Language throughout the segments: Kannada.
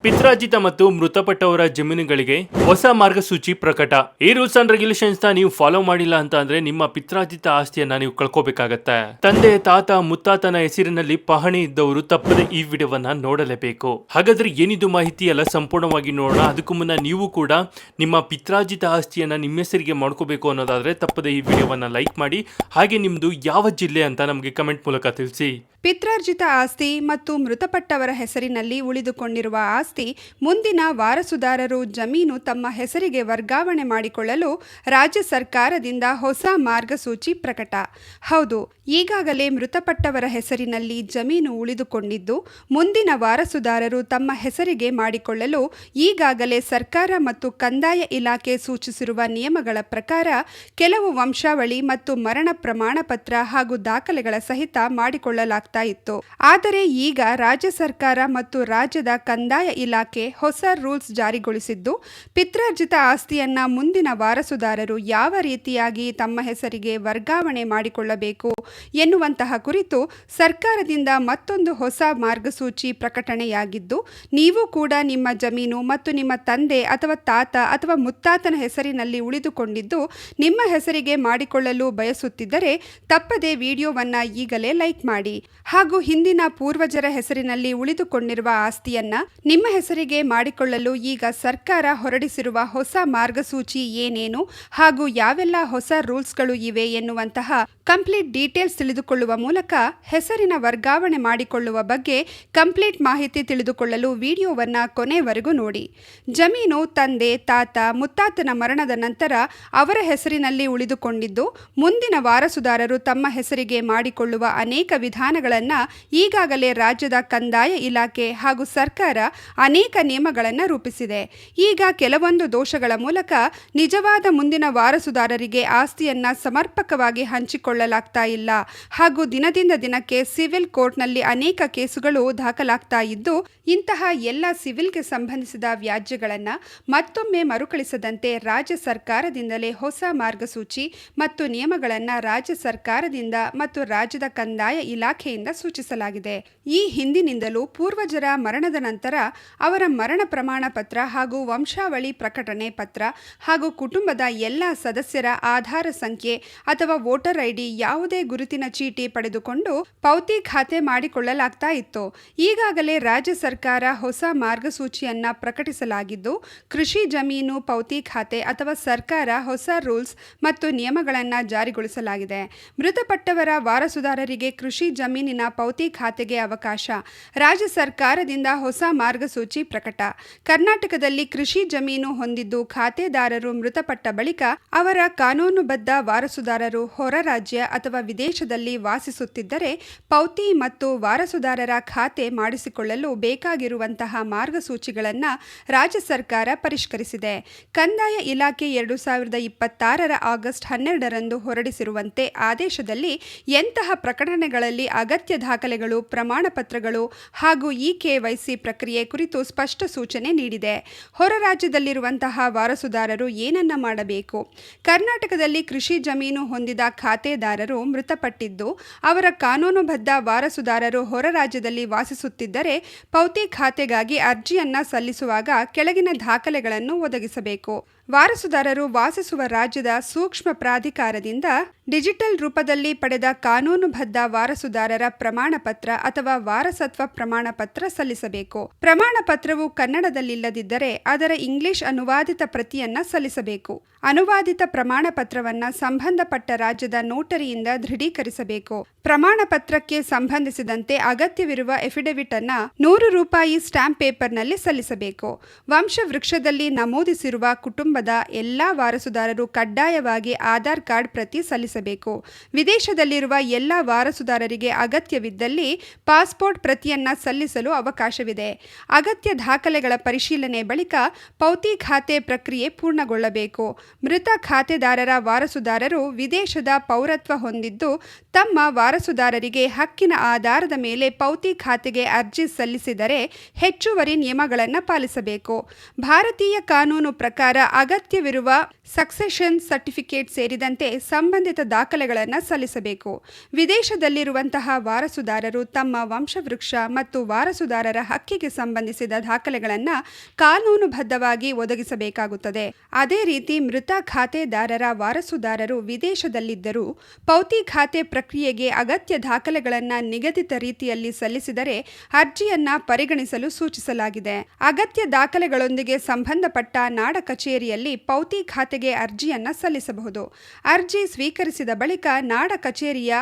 ಪಿತ್ರಾರ್ಜಿತ ಮತ್ತು ಮೃತಪಟ್ಟವರ ಜಮೀನುಗಳಿಗೆ ಹೊಸ ಮಾರ್ಗಸೂಚಿ ಪ್ರಕಟ. ಈ ರೂಲ್ಸ್ ಅಂಡ್ ರೆಗ್ಯುಲೇಷನ್ಸ್ ನೀವು ಫಾಲೋ ಮಾಡಿಲ್ಲ ಅಂತ ಅಂದ್ರೆ ನಿಮ್ಮ ಪಿತ್ರಾರ್ಜಿತ ಆಸ್ತಿಯನ್ನ ನೀವು ಕಳ್ಕೋಬೇಕಾಗತ್ತೆ. ತಂದೆ, ತಾತ, ಮುತ್ತಾತನ ಹೆಸರಿನಲ್ಲಿ ಪಹಣಿ ಇದ್ದವರು ತಪ್ಪದೆ ಈ ವಿಡಿಯೋವನ್ನ ನೋಡಲೇಬೇಕು. ಹಾಗಾದ್ರೆ ಏನಿದು ಮಾಹಿತಿ ಎಲ್ಲ ಸಂಪೂರ್ಣವಾಗಿ ನೋಡೋಣ. ಅದಕ್ಕೂ ಮುನ್ನ ನೀವು ಕೂಡ ನಿಮ್ಮ ಪಿತ್ರಾರ್ಜಿತ ಆಸ್ತಿಯನ್ನ ನಿಮ್ಮ ಹೆಸರಿಗೆ ಮಾಡ್ಕೋಬೇಕು ಅನ್ನೋದಾದ್ರೆ ತಪ್ಪದೆ ಈ ವಿಡಿಯೋವನ್ನ ಲೈಕ್ ಮಾಡಿ. ಹಾಗೆ ನಿಮ್ದು ಯಾವ ಜಿಲ್ಲೆ ಅಂತ ನಮಗೆ ಕಮೆಂಟ್ ಮೂಲಕ ತಿಳಿಸಿ. ಪಿತ್ರಾರ್ಜಿತ ಆಸ್ತಿ ಮತ್ತು ಮೃತಪಟ್ಟವರ ಹೆಸರಿನಲ್ಲಿ ಉಳಿದುಕೊಂಡಿರುವ ಆಸ್ತಿ ಮುಂದಿನ ವಾರಸುದಾರರು ಜಮೀನು ತಮ್ಮ ಹೆಸರಿಗೆ ವರ್ಗಾವಣೆ ಮಾಡಿಕೊಳ್ಳಲು ರಾಜ್ಯ ಸರ್ಕಾರದಿಂದ ಹೊಸ ಮಾರ್ಗಸೂಚಿ ಪ್ರಕಟ. ಹೌದು, ಈಗಾಗಲೇ ಮೃತಪಟ್ಟವರ ಹೆಸರಿನಲ್ಲಿ ಜಮೀನು ಉಳಿದುಕೊಂಡಿದ್ದು ಮುಂದಿನ ವಾರಸುದಾರರು ತಮ್ಮ ಹೆಸರಿಗೆ ಮಾಡಿಕೊಳ್ಳಲು ಈಗಾಗಲೇ ಸರ್ಕಾರ ಮತ್ತು ಕಂದಾಯ ಇಲಾಖೆ ಸೂಚಿಸಿರುವ ನಿಯಮಗಳ ಪ್ರಕಾರ ಕೆಲವು ವಂಶಾವಳಿ ಮತ್ತು ಮರಣ ಪ್ರಮಾಣ ಪತ್ರ ಹಾಗೂ ದಾಖಲೆಗಳ ಸಹಿತ ಮಾಡಿಕೊಳ್ಳಲಾಗುತ್ತದೆ ಇತ್ತು. ಆದರೆ ಈಗ ರಾಜ್ಯ ಸರ್ಕಾರ ಮತ್ತು ರಾಜ್ಯದ ಕಂದಾಯ ಇಲಾಖೆ ಹೊಸ ರೂಲ್ಸ್ ಜಾರಿಗೊಳಿಸಿದ್ದು, ಪಿತ್ರಾರ್ಜಿತ ಆಸ್ತಿಯನ್ನ ಮುಂದಿನ ವಾರಸುದಾರರು ಯಾವ ರೀತಿಯಾಗಿ ತಮ್ಮ ಹೆಸರಿಗೆ ವರ್ಗಾವಣೆ ಮಾಡಿಕೊಳ್ಳಬೇಕು ಎನ್ನುವಂತಹ ಕುರಿತು ಸರ್ಕಾರದಿಂದ ಮತ್ತೊಂದು ಹೊಸ ಮಾರ್ಗಸೂಚಿ ಪ್ರಕಟಣೆಯಾಗಿದ್ದು, ನೀವು ಕೂಡ ನಿಮ್ಮ ಜಮೀನು ಮತ್ತು ನಿಮ್ಮ ತಂದೆ ಅಥವಾ ತಾತ ಅಥವಾ ಮುತ್ತಾತನ ಹೆಸರಿನಲ್ಲಿ ಉಳಿದುಕೊಂಡಿದ್ದು ನಿಮ್ಮ ಹೆಸರಿಗೆ ಮಾಡಿಕೊಳ್ಳಲು ಬಯಸುತ್ತಿದ್ದರೆ ತಪ್ಪದೆ ವಿಡಿಯೋವನ್ನ ಈಗಲೇ ಲೈಕ್ ಮಾಡಿ. ಹಾಗೂ ಹಿಂದಿನ ಪೂರ್ವಜರ ಹೆಸರಿನಲ್ಲಿ ಉಳಿದುಕೊಂಡಿರುವ ಆಸ್ತಿಯನ್ನ ನಿಮ್ಮ ಹೆಸರಿಗೆ ಮಾಡಿಕೊಳ್ಳಲು ಈಗ ಸರ್ಕಾರ ಹೊರಡಿಸಿರುವ ಹೊಸ ಮಾರ್ಗಸೂಚಿ ಏನೇನು ಹಾಗೂ ಯಾವೆಲ್ಲ ಹೊಸ ರೂಲ್ಸ್ಗಳು ಇವೆ ಎನ್ನುವಂತಹ ಕಂಪ್ಲೀಟ್ ಡೀಟೇಲ್ಸ್ ತಿಳಿದುಕೊಳ್ಳುವ ಮೂಲಕ ಹೆಸರಿನ ವರ್ಗಾವಣೆ ಮಾಡಿಕೊಳ್ಳುವ ಬಗ್ಗೆ ಕಂಪ್ಲೀಟ್ ಮಾಹಿತಿ ತಿಳಿದುಕೊಳ್ಳಲು ವಿಡಿಯೋವನ್ನ ಕೊನೆವರೆಗೂ ನೋಡಿ. ಜಮೀನು ತಂದೆ, ತಾತ, ಮುತ್ತಾತನ ಮರಣದ ನಂತರ ಅವರ ಹೆಸರಿನಲ್ಲಿ ಉಳಿದುಕೊಂಡಿದ್ದು ಮುಂದಿನ ವಾರಸುದಾರರು ತಮ್ಮ ಹೆಸರಿಗೆ ಮಾಡಿಕೊಳ್ಳುವ ಅನೇಕ ವಿಧಾನಗಳನ್ನು ಈಗಾಗಲೇ ರಾಜ್ಯದ ಕಂದಾಯ ಇಲಾಖೆ ಹಾಗೂ ಸರ್ಕಾರ ಅನೇಕ ನಿಯಮಗಳನ್ನು ರೂಪಿಸಿದೆ. ಈಗ ಕೆಲವೊಂದು ದೋಷಗಳ ಮೂಲಕ ನಿಜವಾದ ಮುಂದಿನ ವಾರಸುದಾರರಿಗೆ ಆಸ್ತಿಯನ್ನ ಸಮರ್ಪಕವಾಗಿ ಹಂಚಿಕೊಳ್ಳಲಾಗ್ತಾ ಇಲ್ಲ ಹಾಗೂ ದಿನದಿಂದ ದಿನಕ್ಕೆ ಸಿವಿಲ್ ಕೋರ್ಟ್ನಲ್ಲಿ ಅನೇಕ ಕೇಸುಗಳು ದಾಖಲಾಗ್ತಾ ಇದ್ದು, ಇಂತಹ ಎಲ್ಲ ಸಿವಿಲ್ಗೆ ಸಂಬಂಧಿಸಿದ ವ್ಯಾಜ್ಯಗಳನ್ನು ಮತ್ತೊಮ್ಮೆ ಮರುಕಳಿಸದಂತೆ ರಾಜ್ಯ ಸರ್ಕಾರದಿಂದಲೇ ಹೊಸ ಮಾರ್ಗಸೂಚಿ ಮತ್ತು ನಿಯಮಗಳನ್ನು ರಾಜ್ಯ ಸರ್ಕಾರದಿಂದ ಮತ್ತು ರಾಜ್ಯದ ಕಂದಾಯ ಇಲಾಖೆಯಿಂದ ಸೂಚಿಸಲಾಗಿದೆ. ಈ ಹಿಂದಿನಿಂದಲೂ ಪೂರ್ವಜರ ಮರಣದ ನಂತರ ಅವರ ಮರಣ ಪ್ರಮಾಣ ಪತ್ರ ಹಾಗೂ ವಂಶಾವಳಿ ಪ್ರಕಟಣೆ ಪತ್ರ ಹಾಗೂ ಕುಟುಂಬದ ಎಲ್ಲ ಸದಸ್ಯರ ಆಧಾರ ಸಂಖ್ಯೆ ಅಥವಾ ವೋಟರ್ ಐಡಿ ಯಾವುದೇ ಗುರುತಿನ ಚೀಟಿ ಪಡೆದುಕೊಂಡು ಪೌತಿ ಖಾತೆ ಮಾಡಿಕೊಳ್ಳಲಾಗ್ತಾ ಇತ್ತು. ಈಗಾಗಲೇ ರಾಜ್ಯ ಸರ್ಕಾರ ಹೊಸ ಮಾರ್ಗಸೂಚಿಯನ್ನ ಪ್ರಕಟಿಸಲಾಗಿದ್ದು, ಕೃಷಿ ಜಮೀನು ಪೌತಿ ಖಾತೆ ಅಥವಾ ಸರ್ಕಾರ ಹೊಸ ರೂಲ್ಸ್ ಮತ್ತು ನಿಯಮಗಳನ್ನು ಜಾರಿಗೊಳಿಸಲಾಗಿದೆ. ಮೃತಪಟ್ಟವರ ವಾರಸುದಾರರಿಗೆ ಕೃಷಿ ಜಮೀನಿನ ಪೌತಿ ಖಾತೆಗೆ ಅವಕಾಶ. ರಾಜ್ಯ ಸರ್ಕಾರದಿಂದ ಹೊಸ ಮಾರ್ಗಸೂಚಿ ಪ್ರಕಟ. ಕರ್ನಾಟಕದಲ್ಲಿ ಕೃಷಿ ಜಮೀನು ಹೊಂದಿದ್ದು ಖಾತೆದಾರರು ಮೃತಪಟ್ಟ ಬಳಿಕ ಅವರ ಕಾನೂನುಬದ್ಧ ವಾರಸುದಾರರು ಹೊರ ರಾಜ್ಯ ಅಥವಾ ವಿದೇಶದಲ್ಲಿ ವಾಸಿಸುತ್ತಿದ್ದರೆ ಪೌತಿ ಮತ್ತು ವಾರಸುದಾರರ ಖಾತೆ ಮಾಡಿಸಿಕೊಳ್ಳಲು ಬೇಕಾಗಿರುವಂತಹ ಮಾರ್ಗಸೂಚಿಗಳನ್ನು ರಾಜ್ಯ ಸರ್ಕಾರ ಪರಿಷ್ಕರಿಸಿದೆ. ಕಂದಾಯ ಇಲಾಖೆ 2026 ಆಗಸ್ಟ್ 12ರಂದು ಹೊರಡಿಸಿರುವಂತೆ ಆದೇಶದಲ್ಲಿ ಎಂತಹ ಪ್ರಕಟಣೆಗಳಲ್ಲಿ ಅಗತ್ಯ ದಾಖಲೆಗಳು, ಪ್ರಮಾಣ ಪತ್ರಗಳು ಹಾಗೂ KYC ಪ್ರಕ್ರಿಯೆ ಕುರಿತು ಸ್ಪಷ್ಟ ಸೂಚನೆ ನೀಡಿದೆ. ಹೊರ ರಾಜ್ಯದಲ್ಲಿರುವಂತಹ ವಾರಸುದಾರರು ಏನನ್ನ ಮಾಡಬೇಕು? ಕರ್ನಾಟಕದಲ್ಲಿ ಕೃಷಿ ಜಮೀನು ಹೊಂದಿದ ಖಾತೆದಾರರು ಮೃತಪಟ್ಟಿದ್ದು ಅವರ ಕಾನೂನುಬದ್ಧ ವಾರಸುದಾರರು ಹೊರ ರಾಜ್ಯದಲ್ಲಿ ವಾಸಿಸುತ್ತಿದ್ದರೆ ಪೌತಿ ಖಾತೆಗಾಗಿ ಅರ್ಜಿಯನ್ನ ಸಲ್ಲಿಸುವಾಗ ಕೆಳಗಿನ ದಾಖಲೆಗಳನ್ನು ಒದಗಿಸಬೇಕು. ವಾರಸುದಾರರು ವಾಸಿಸುವ ರಾಜ್ಯದ ಸೂಕ್ಷ್ಮ ಪ್ರಾಧಿಕಾರದಿಂದ ಡಿಜಿಟಲ್ ರೂಪದಲ್ಲಿ ಪಡೆದ ಕಾನೂನುಬದ್ಧ ವಾರಸುದಾರರ ಪ್ರಮಾಣ ಪತ್ರ ಅಥವಾ ವಾರಸತ್ವ ಪ್ರಮಾಣ ಪತ್ರ ಸಲ್ಲಿಸಬೇಕು. ಪ್ರಮಾಣ ಪತ್ರವು ಕನ್ನಡದಲ್ಲಿಲ್ಲದಿದ್ದರೆ ಅದರ ಇಂಗ್ಲಿಷ್ ಅನುವಾದಿತ ಪ್ರತಿಯನ್ನ ಸಲ್ಲಿಸಬೇಕು. ಅನುವಾದಿತ ಪ್ರಮಾಣ ಪತ್ರವನ್ನ ಸಂಬಂಧಪಟ್ಟ ರಾಜ್ಯದ ನೋಟರಿಯಿಂದ ದೃಢೀಕರಿಸಬೇಕು. ಪ್ರಮಾಣ ಪತ್ರಕ್ಕೆ ಸಂಬಂಧಿಸಿದಂತೆ ಅಗತ್ಯವಿರುವ ಎಫಿಡವಿಟ್ ಅನ್ನ ₹100 ಸ್ಟಾಂಪ್ ಪೇಪರ್ನಲ್ಲಿ ಸಲ್ಲಿಸಬೇಕು. ವಂಶವೃಕ್ಷದಲ್ಲಿ ನಮೂದಿಸಿರುವ ಕುಟುಂಬದ ಎಲ್ಲಾ ವಾರಸುದಾರರು ಕಡ್ಡಾಯವಾಗಿ ಆಧಾರ್ ಕಾರ್ಡ್ ಪ್ರತಿ ಸಲ್ಲಿಸಬೇಕು. ವಿದೇಶದಲ್ಲಿರುವ ಎಲ್ಲ ವಾರಸುದಾರರಿಗೆ ಅಗತ್ಯವಿದ್ದಲ್ಲಿ ಪಾಸ್ಪೋರ್ಟ್ ಪ್ರತಿಯನ್ನ ಸಲ್ಲಿಸಲು ಅವಕಾಶವಿದೆ. ಅಗತ್ಯ ದಾಖಲೆಗಳ ಪರಿಶೀಲನೆ ಬಳಿಕ ಪೌತಿ ಖಾತೆ ಪ್ರಕ್ರಿಯೆ ಪೂರ್ಣಗೊಳ್ಳಬೇಕು. ಮೃತ ಖಾತೆದಾರರ ವಾರಸುದಾರರು ವಿದೇಶದ ಪೌರತ್ವ ಹೊಂದಿದ್ದು ತಮ್ಮ ವಾರಸುದಾರರಿಗೆ ಹಕ್ಕಿನ ಆಧಾರದ ಮೇಲೆ ಪೌತಿ ಖಾತೆಗೆ ಅರ್ಜಿ ಸಲ್ಲಿಸಿದರೆ ಹೆಚ್ಚುವರಿ ನಿಯಮಗಳನ್ನು ಪಾಲಿಸಬೇಕು. ಭಾರತೀಯ ಕಾನೂನು ಪ್ರಕಾರ ಅಗತ್ಯವಿರುವ ಸಕ್ಸೆಷನ್ ಸರ್ಟಿಫಿಕೇಟ್ ಸೇರಿದಂತೆ ಸಂಬಂಧಿತ ದಾಖಲೆಗಳನ್ನು ಸಲ್ಲಿಸಬೇಕು. ವಿದೇಶದಲ್ಲಿರುವಂತಹ ವಾರಸುದಾರರು ತಮ್ಮ ವಂಶವೃಕ್ಷ ಮತ್ತು ವಾರಸುದಾರರ ಹಕ್ಕಿಗೆ ಸಂಬಂಧಿಸಿದ ದಾಖಲೆಗಳನ್ನು ಕಾನೂನುಬದ್ಧವಾಗಿ ಒದಗಿಸಬೇಕಾಗುತ್ತದೆ. ಅದೇ ರೀತಿ ಮೃತ ಖಾತೆದಾರರ ವಾರಸುದಾರರು ವಿದೇಶದಲ್ಲಿದ್ದರೂ ಪೌತಿ ಖಾತೆ ಪ್ರಕ್ರಿಯೆಗೆ ಅಗತ್ಯ ದಾಖಲೆಗಳನ್ನು ನಿಗದಿತ ರೀತಿಯಲ್ಲಿ ಸಲ್ಲಿಸಿದರೆ ಅರ್ಜಿಯನ್ನ ಪರಿಗಣಿಸಲು ಸೂಚಿಸಲಾಗಿದೆ. ಅಗತ್ಯ ದಾಖಲೆಗಳೊಂದಿಗೆ ಸಂಬಂಧಪಟ್ಟ ನಾಡ ಕಚೇರಿಯಲ್ಲಿ ಪೌತಿ ಖಾತೆಗೆ ಅರ್ಜಿಯನ್ನ ಸಲ್ಲಿಸಬಹುದು. ಅರ್ಜಿ ಸ್ವೀಕರಿಸಿದ ಬಳಿಕ ನಾಡ ಕಚೇರಿಯ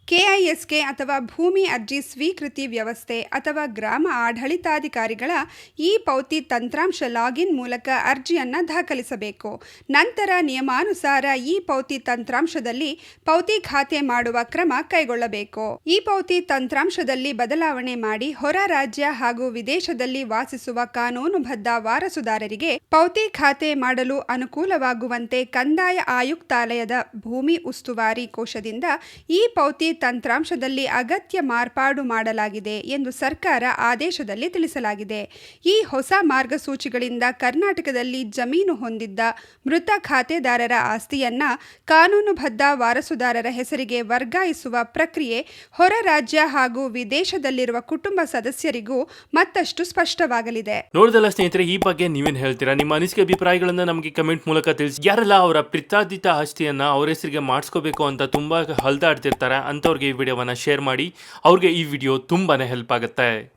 ಕೆಐಎಸ್ಕೆ ಅಥವಾ ಭೂಮಿ ಅರ್ಜಿ ಸ್ವೀಕೃತಿ ವ್ಯವಸ್ಥೆ ಅಥವಾ ಗ್ರಾಮ ಆಡಳಿತಾಧಿಕಾರಿಗಳ ಈ ಪೌತಿ ತಂತ್ರಾಂಶ ಲಾಗಿನ್ ಮೂಲಕ ಅರ್ಜಿಯನ್ನು ದಾಖಲಿಸಬೇಕು. ನಂತರ ನಿಯಮಾನುಸಾರ ಈ ಪೌತಿ ತಂತ್ರಾಂಶದಲ್ಲಿ ಪೌತಿ ಖಾತೆ ಮಾಡುವ ಕ್ರಮ ಕೈಗೊಳ್ಳಬೇಕು. ಈ ಪೌತಿ ತಂತ್ರಾಂಶದಲ್ಲಿ ಬದಲಾವಣೆ ಮಾಡಿ ಹೊರ ರಾಜ್ಯ ಹಾಗೂ ವಿದೇಶದಲ್ಲಿ ವಾಸಿಸುವ ಕಾನೂನುಬದ್ಧ ವಾರಸುದಾರರಿಗೆ ಪೌತಿ ಖಾತೆ ಮಾಡಲು ಅನುಕೂಲವಾಗುವಂತೆ ಕಂದಾಯ ಆಯುಕ್ತಾಲಯದ ಭೂಮಿ ಉಸ್ತುವಾರಿ ಕೋಶದಿಂದ ಈ ಪೌತಿ ತಂತ್ರಾಂಶದಲ್ಲಿ ಅಗತ್ಯ ಮಾರ್ಪಾಡು ಮಾಡಲಾಗಿದೆ ಎಂದು ಸರ್ಕಾರ ಆದೇಶದಲ್ಲಿ ತಿಳಿಸಲಾಗಿದೆ. ಈ ಹೊಸ ಮಾರ್ಗಸೂಚಿಗಳಿಂದ ಕರ್ನಾಟಕದಲ್ಲಿ ಜಮೀನು ಹೊಂದಿದ್ದ ಮೃತ ಖಾತೆದಾರರ ಆಸ್ತಿಯನ್ನ ಕಾನೂನುಬದ್ಧ ವಾರಸುದಾರರ ಹೆಸರಿಗೆ ವರ್ಗಾಯಿಸುವ ಪ್ರಕ್ರಿಯೆ ಹೊರ ರಾಜ್ಯ ಹಾಗೂ ವಿದೇಶದಲ್ಲಿರುವ ಕುಟುಂಬ ಸದಸ್ಯರಿಗೂ ಮತ್ತಷ್ಟು ಸ್ಪಷ್ಟವಾಗಲಿದೆ. ನೋಡಿದಲ್ಲ ಸ್ನೇಹಿತರೆ, ಈ ಬಗ್ಗೆ ನೀವೇನು ಹೇಳ್ತೀರಾ? ನಿಮ್ಮ ಅನಿಸಿಕೆ ಅಭಿಪ್ರಾಯಗಳನ್ನ ನಮಗೆ ಕಮೆಂಟ್ ಮೂಲಕ ತಿಳಿಸಿ. ಯಾರೆಲ್ಲ ಅವರ ಪಿತ್ರಾರ್ಜಿತ ಆಸ್ತಿಯನ್ನ ಅವರ ಹೆಸರಿಗೆ ಮಾಡಿಸ್ಕೋಬೇಕು ಅಂತ ತುಂಬಾ ಹಲ್ದಾಡ್ತಿರ್ತಾರೆ ಅಂತವ್ರಿಗೆ ಈ ವಿಡಿಯೋವನ್ನ ಶೇರ್ ಮಾಡಿ. ಅವ್ರಿಗೆ ಈ ವಿಡಿಯೋ ತುಂಬಾನೇ ಹೆಲ್ಪ್ ಆಗುತ್ತೆ.